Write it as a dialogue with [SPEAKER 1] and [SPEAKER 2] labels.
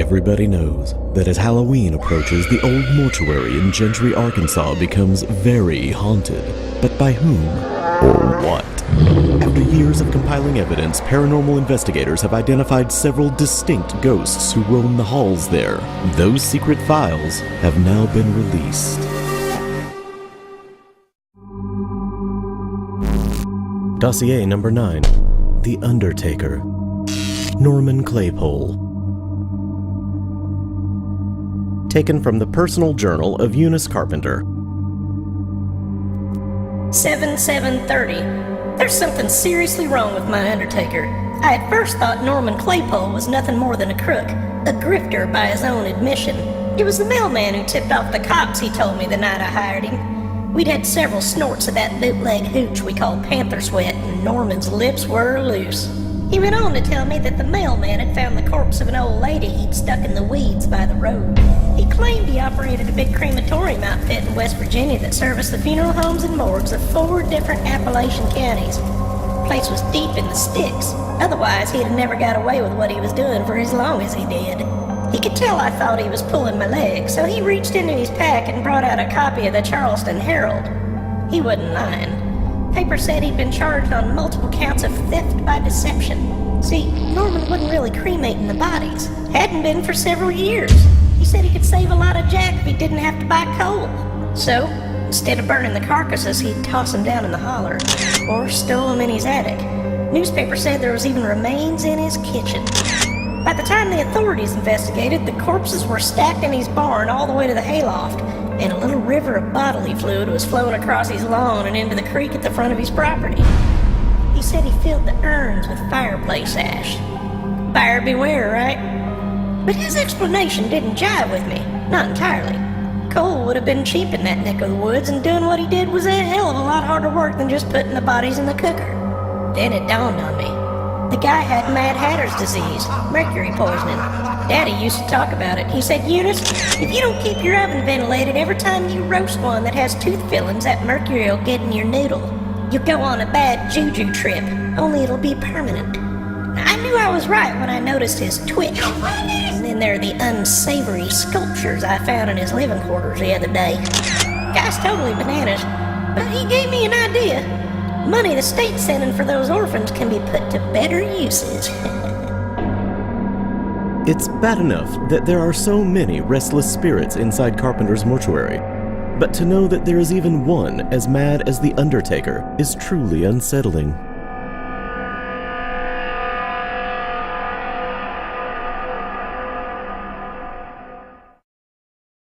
[SPEAKER 1] Everybody knows that as Halloween approaches, the old mortuary in Gentry, Arkansas becomes very haunted. But by whom or what? After years of compiling evidence, paranormal investigators have identified several distinct ghosts who roam the halls there. Those secret files have now been released. Dossier number 9. The Undertaker. Norman Claypole. Taken from the personal journal of Eunice Carpenter.
[SPEAKER 2] 7/7/30. There's something seriously wrong with my Undertaker. I at first thought Norman Claypole was nothing more than a crook, a grifter by his own admission. It was the mailman who tipped off the cops, he told me the night I hired him. We'd had several snorts of that bootleg hooch we call panther sweat, and Norman's lips were loose. He went on to tell me that the mailman had found the corpse of an old lady he'd stuck in the weeds by the road. He claimed he operated a big crematorium outfit in West Virginia that serviced the funeral homes and morgues of 4 different Appalachian counties. The place was deep in the sticks. Otherwise, he'd have never got away with what he was doing for as long as he did. He could tell I thought he was pulling my leg, so he reached into his pack and brought out a copy of the Charleston Herald. He wasn't lying. Paper said he'd been charged on multiple counts of theft by deception. See, Norman wasn't really cremating the bodies. Hadn't been for several years. He said he could save a lot of jack if he didn't have to buy coal. So, instead of burning the carcasses, he'd toss them down in the holler, or stow them in his attic. Newspaper said there was even remains in his kitchen. By the time the authorities investigated, the corpses were stacked in his barn all the way to the hayloft, and a little river of bodily fluid was flowing across his lawn and into the creek at the front of his property. He said he filled the urns with fireplace ash. Buyer beware, right? But his explanation didn't jive with me, not entirely. Coal would have been cheap in that neck of the woods, and doing what he did was a hell of a lot harder work than just putting the bodies in the cooker. Then it dawned on me. The guy had Mad Hatter's disease, mercury poisoning. Daddy used to talk about it. He said, Eunice, if you don't keep your oven ventilated every time you roast one that has tooth fillings, that mercury will get in your noodle. You'll go on a bad juju trip, only it'll be permanent. Now, I knew I was right when I noticed his twitch. And then there are the unsavory sculptures I found in his living quarters the other day. Guy's totally bananas, but he gave me an idea. Money the state's sending for those orphans can be put to better uses.
[SPEAKER 1] It's bad enough that there are so many restless spirits inside Carpenter's mortuary, but to know that there is even one as mad as the Undertaker is truly unsettling.